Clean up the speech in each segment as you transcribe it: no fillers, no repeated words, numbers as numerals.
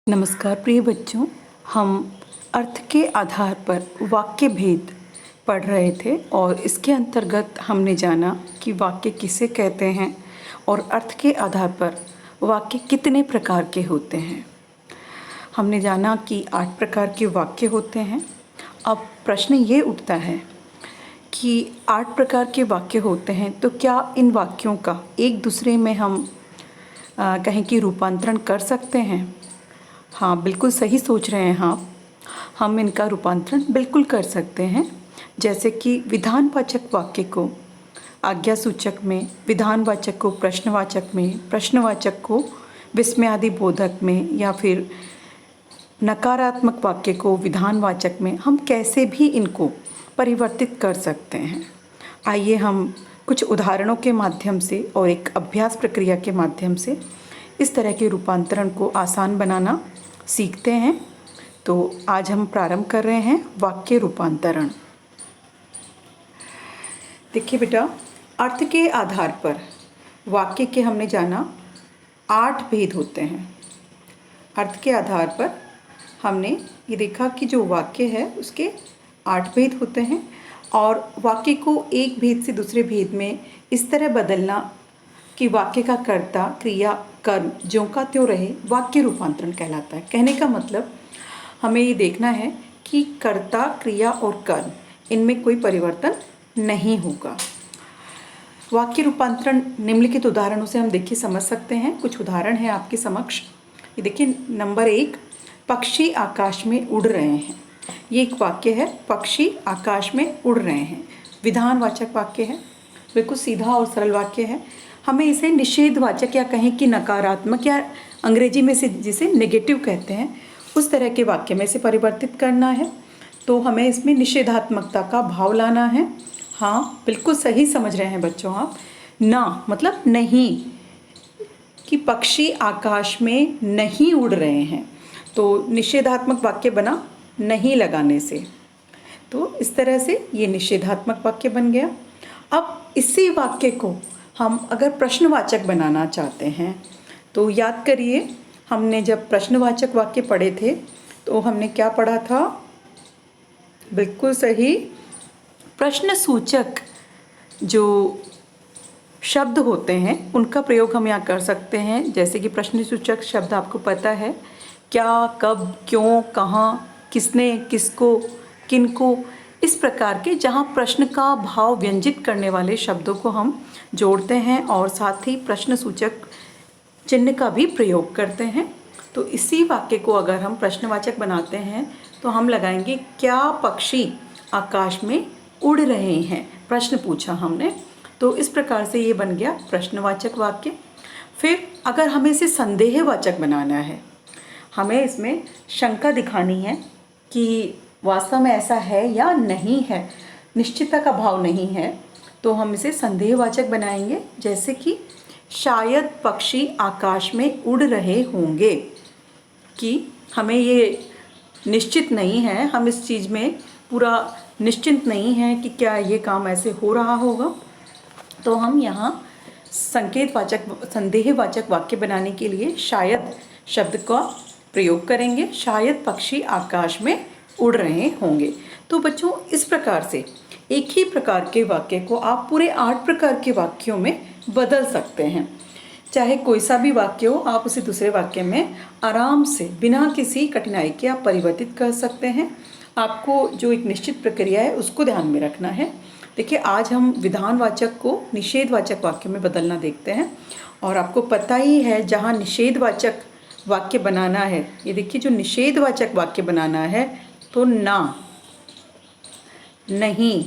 नमस्कार प्रिय बच्चों। हम अर्थ के आधार पर वाक्य भेद पढ़ रहे थे और इसके अंतर्गत हमने जाना कि वाक्य किसे कहते हैं और अर्थ के आधार पर वाक्य कितने प्रकार के होते हैं। हमने जाना कि 8 प्रकार के वाक्य होते हैं। अब प्रश्न ये उठता है कि 8 प्रकार के वाक्य होते हैं तो क्या इन वाक्यों का एक दूसरे में हम कहें कि रूपांतरण कर सकते हैं। हाँ, बिल्कुल सही सोच रहे हैं आप। हम इनका रूपांतरण बिल्कुल कर सकते हैं। जैसे कि विधानवाचक वाक्य को आज्ञासूचक में, विधानवाचक को प्रश्नवाचक में, प्रश्नवाचक को विस्मयादि बोधक में, या फिर नकारात्मक वाक्य को विधानवाचक में हम कैसे भी इनको परिवर्तित कर सकते हैं। आइए हम कुछ उदाहरणों के माध्यम से और एक अभ्यास प्रक्रिया के माध्यम से इस तरह के रूपांतरण को आसान बनाना सीखते हैं। तो आज हम प्रारंभ कर रहे हैं वाक्य रूपांतरण। देखिए बेटा, अर्थ के आधार पर वाक्य के हमने जाना 8 भेद होते हैं। अर्थ के आधार पर हमने ये देखा कि जो वाक्य है उसके 8 भेद होते हैं और वाक्य को एक भेद से दूसरे भेद में इस तरह बदलना कि वाक्य का कर्ता, क्रिया, कर्म ज्यों का त्यों रहे, वाक्य रूपांतरण कहलाता है। कहने का मतलब हमें ये देखना है कि कर्ता, क्रिया और कर्म इनमें कोई परिवर्तन नहीं होगा। वाक्य रूपांतरण निम्नलिखित उदाहरणों से हम देखिए समझ सकते हैं। कुछ उदाहरण है आपके समक्ष। ये देखिए, नंबर 1, पक्षी आकाश में उड़ रहे हैं। ये एक वाक्य है, पक्षी आकाश में उड़ रहे हैं। विधानवाचक वाक्य है, बिल्कुल सीधा और सरल वाक्य है। हमें इसे निषेधवाचक या कहें कि नकारात्मक या अंग्रेजी में से जिसे नेगेटिव कहते हैं उस तरह के वाक्य में से परिवर्तित करना है। तो हमें इसमें निषेधात्मकता का भाव लाना है। हाँ, बिल्कुल सही समझ रहे हैं बच्चों आप। ना मतलब नहीं, कि पक्षी आकाश में नहीं उड़ रहे हैं, तो निषेधात्मक वाक्य बना नहीं लगाने से। तो इस तरह से ये निषेधात्मक वाक्य बन गया। अब इसी वाक्य को हम अगर प्रश्नवाचक बनाना चाहते हैं तो याद करिए, हमने जब प्रश्नवाचक वाक्य पढ़े थे तो हमने क्या पढ़ा था? बिल्कुल सही, प्रश्नसूचक जो शब्द होते हैं उनका प्रयोग हम यहाँ कर सकते हैं। जैसे कि प्रश्नसूचक शब्द आपको पता है, क्या, कब, क्यों, कहाँ, किसने, किसको, किनको, इस प्रकार के जहाँ प्रश्न का भाव व्यंजित करने वाले शब्दों को हम जोड़ते हैं और साथ ही प्रश्नसूचक चिन्ह का भी प्रयोग करते हैं। तो इसी वाक्य को अगर हम प्रश्नवाचक बनाते हैं तो हम लगाएंगे, क्या पक्षी आकाश में उड़ रहे हैं, प्रश्न पूछा हमने। तो इस प्रकार से ये बन गया प्रश्नवाचक वाक्य। फिर अगर हमें इसे संदेहवाचक बनाना है, हमें इसमें शंका दिखानी है कि वास्तव में ऐसा है या नहीं है, निश्चितता का भाव नहीं है, तो हम इसे संदेहवाचक बनाएंगे। जैसे कि शायद पक्षी आकाश में उड़ रहे होंगे, कि हमें ये निश्चित नहीं है, हम इस चीज़ में पूरा निश्चिंत नहीं है कि क्या ये काम ऐसे हो रहा होगा। तो हम यहाँ संकेतवाचक, संदेहवाचक वाक्य बनाने के लिए शायद शब्द का प्रयोग करेंगे। शायद पक्षी आकाश में उड़ रहे होंगे। तो बच्चों, इस प्रकार से एक ही प्रकार के वाक्य को आप पूरे 8 प्रकार के वाक्यों में बदल सकते हैं। चाहे कोई सा भी वाक्य हो, आप उसे दूसरे वाक्य में आराम से बिना किसी कठिनाई के आप परिवर्तित कर सकते हैं। आपको जो एक निश्चित प्रक्रिया है उसको ध्यान में रखना है। देखिए, आज हम विधानवाचक को निषेधवाचक वाक्य में बदलना देखते हैं। और आपको पता ही है, जहाँ निषेधवाचक वाक्य बनाना है, ये देखिए, जो निषेधवाचक वाक्य बनाना है तो ना, नहीं,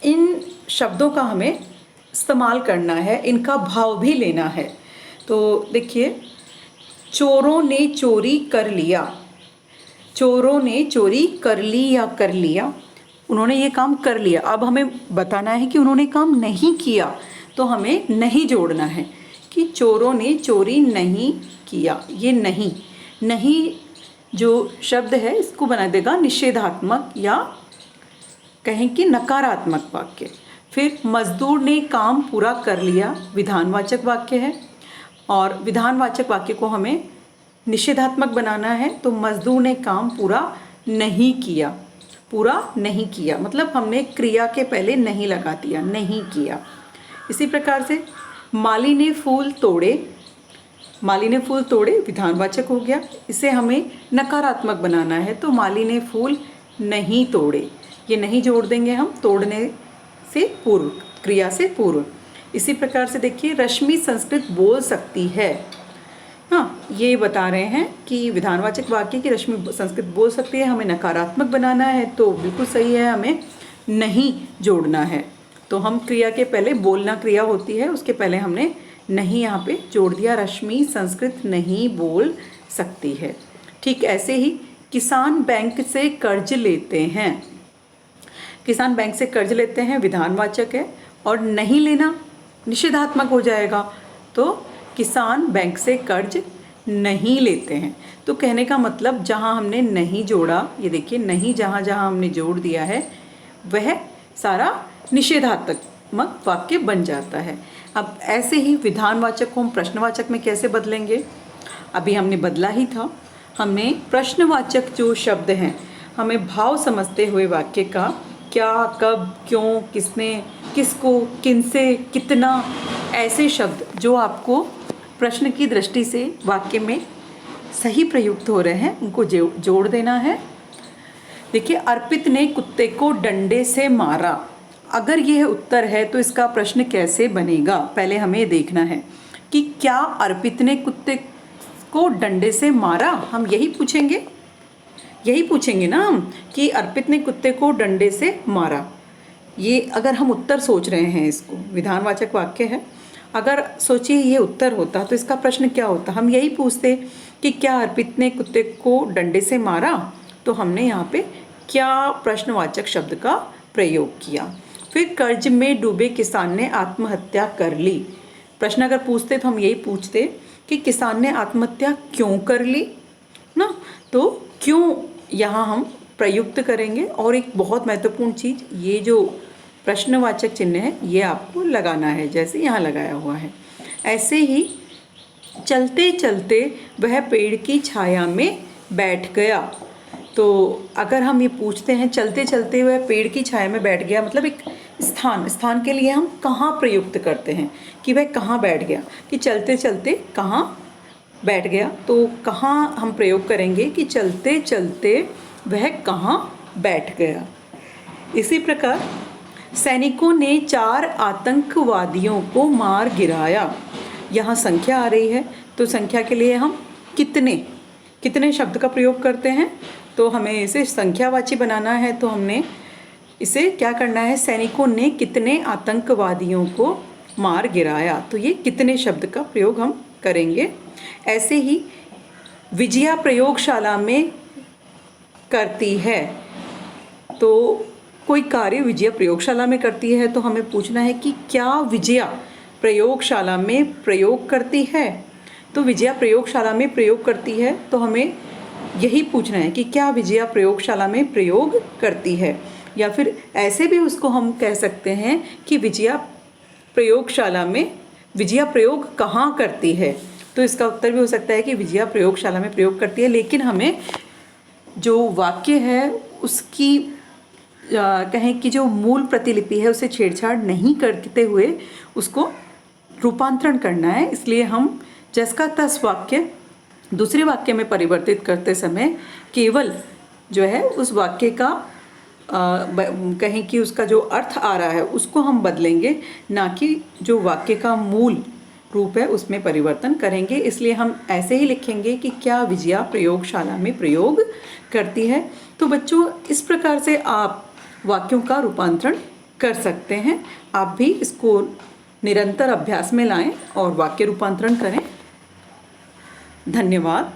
इन शब्दों का हमें इस्तेमाल करना है, इनका भाव भी लेना है। तो देखिए, चोरों ने चोरी कर लिया, चोरों ने चोरी कर ली या कर लिया, उन्होंने ये काम कर लिया। अब हमें बताना है कि उन्होंने काम नहीं किया, तो हमें नहीं जोड़ना है कि चोरों ने चोरी नहीं किया। ये नहीं, नहीं जो शब्द है इसको बना देगा निषेधात्मक या कहें कि नकारात्मक वाक्य। फिर मजदूर ने काम पूरा कर लिया, विधानवाचक वाक्य है। और विधानवाचक वाक्य को हमें निषेधात्मक बनाना है तो मजदूर ने काम पूरा नहीं किया। पूरा नहीं किया मतलब हमने क्रिया के पहले नहीं लगा दिया, नहीं किया। इसी प्रकार से माली ने फूल तोड़े, माली ने फूल तोड़े विधानवाचक हो गया। इसे हमें नकारात्मक बनाना है तो माली ने फूल नहीं तोड़े, ये नहीं जोड़ देंगे हम तोड़ने से पूर्व, क्रिया से पूर्व। इसी प्रकार से देखिए रश्मि संस्कृत बोल सकती है। हाँ, ये बता रहे हैं कि विधानवाचक वाक्य की रश्मि संस्कृत बोल सकती है, हमें नकारात्मक बनाना है तो बिल्कुल सही है, हमें नहीं जोड़ना है। तो हम क्रिया के पहले, बोलना क्रिया होती है, उसके पहले हमने नहीं यहाँ पे जोड़ दिया, रश्मि संस्कृत नहीं बोल सकती है। ठीक ऐसे ही किसान बैंक से कर्ज लेते हैं, किसान बैंक से कर्ज लेते हैं विधानवाचक है और नहीं लेना निषेधात्मक हो जाएगा, तो किसान बैंक से कर्ज नहीं लेते हैं। तो कहने का मतलब जहाँ हमने नहीं जोड़ा, ये देखिए नहीं जहाँ जहाँ हमने जोड़ दिया है वह सारा निषेधात्मक वाक्य बन जाता है। अब ऐसे ही विधानवाचक को हम प्रश्नवाचक में कैसे बदलेंगे, अभी हमने बदला ही था। हमने प्रश्नवाचक जो शब्द हैं, हमें भाव समझते हुए वाक्य का क्या, कब, क्यों, किसने, किसको, किनसे, कितना, ऐसे शब्द जो आपको प्रश्न की दृष्टि से वाक्य में सही प्रयुक्त हो रहे हैं उनको जोड़ देना है। देखिए अर्पित ने कुत्ते को डंडे से मारा, अगर यह उत्तर है तो इसका प्रश्न कैसे बनेगा, पहले हमें देखना है कि क्या अर्पित ने कुत्ते को डंडे से मारा, हम यही पूछेंगे, यही पूछेंगे ना हम कि अर्पित ने कुत्ते को डंडे से मारा। ये अगर हम उत्तर सोच रहे हैं, इसको विधानवाचक वाक्य है, अगर सोचिए ये उत्तर होता तो इसका प्रश्न क्या होता, हम यही पूछते कि क्या अर्पित ने कुत्ते को डंडे से मारा, तो हमने यहाँ पे क्या प्रश्नवाचक शब्द का प्रयोग किया। फिर कर्ज में डूबे किसान ने आत्महत्या कर ली, प्रश्न अगर पूछते तो हम यही पूछते कि किसान ने आत्महत्या क्यों कर ली ना, तो क्यों यहाँ हम प्रयुक्त करेंगे। और एक बहुत महत्वपूर्ण चीज़, ये जो प्रश्नवाचक चिन्ह है ये आपको लगाना है, जैसे यहाँ लगाया हुआ है। ऐसे ही चलते चलते वह पेड़ की छाया में बैठ गया, तो अगर हम ये पूछते हैं चलते चलते वह पेड़ की छाया में बैठ गया, मतलब एक स्थान के लिए हम कहाँ प्रयुक्त करते हैं कि वह कहाँ बैठ गया, कि चलते चलते कहाँ बैठ गया, तो कहाँ हम प्रयोग करेंगे कि चलते चलते वह कहाँ बैठ गया। इसी प्रकार सैनिकों ने 4 आतंकवादियों को मार गिराया, यहाँ संख्या आ रही है तो संख्या के लिए हम कितने शब्द का प्रयोग करते हैं, तो हमें इसे संख्यावाची बनाना है, तो हमने इसे क्या करना है, सैनिकों ने कितने आतंकवादियों को मार गिराया, तो ये कितने शब्द का प्रयोग हम करेंगे। ऐसे ही विजया प्रयोगशाला में करती है, तो कोई कार्य विजया प्रयोगशाला में करती है तो हमें पूछना है कि क्या विजया प्रयोगशाला में प्रयोग करती है, तो विजया प्रयोगशाला में प्रयोग करती है तो हमें यही पूछना है कि क्या विजया प्रयोगशाला में प्रयोग करती है। या फिर ऐसे भी उसको हम कह सकते हैं कि विजया प्रयोगशाला में विजया प्रयोग कहाँ करती है, तो इसका उत्तर भी हो सकता है कि विजया प्रयोगशाला में प्रयोग करती है। लेकिन हमें जो वाक्य है उसकी कहें कि जो मूल प्रतिलिपि है उसे छेड़छाड़ नहीं करते हुए उसको रूपांतरण करना है, इसलिए हम जस का तस वाक्य दूसरे वाक्य में परिवर्तित करते समय केवल जो है उस वाक्य का कहें कि उसका जो अर्थ आ रहा है उसको हम बदलेंगे, ना कि जो वाक्य का मूल रूप है उसमें परिवर्तन करेंगे। इसलिए हम ऐसे ही लिखेंगे कि क्या विजया प्रयोगशाला में प्रयोग करती है। तो बच्चों इस प्रकार से आप वाक्यों का रूपांतरण कर सकते हैं। आप भी इसको निरंतर अभ्यास में लाएं और वाक्य रूपांतरण करें। धन्यवाद।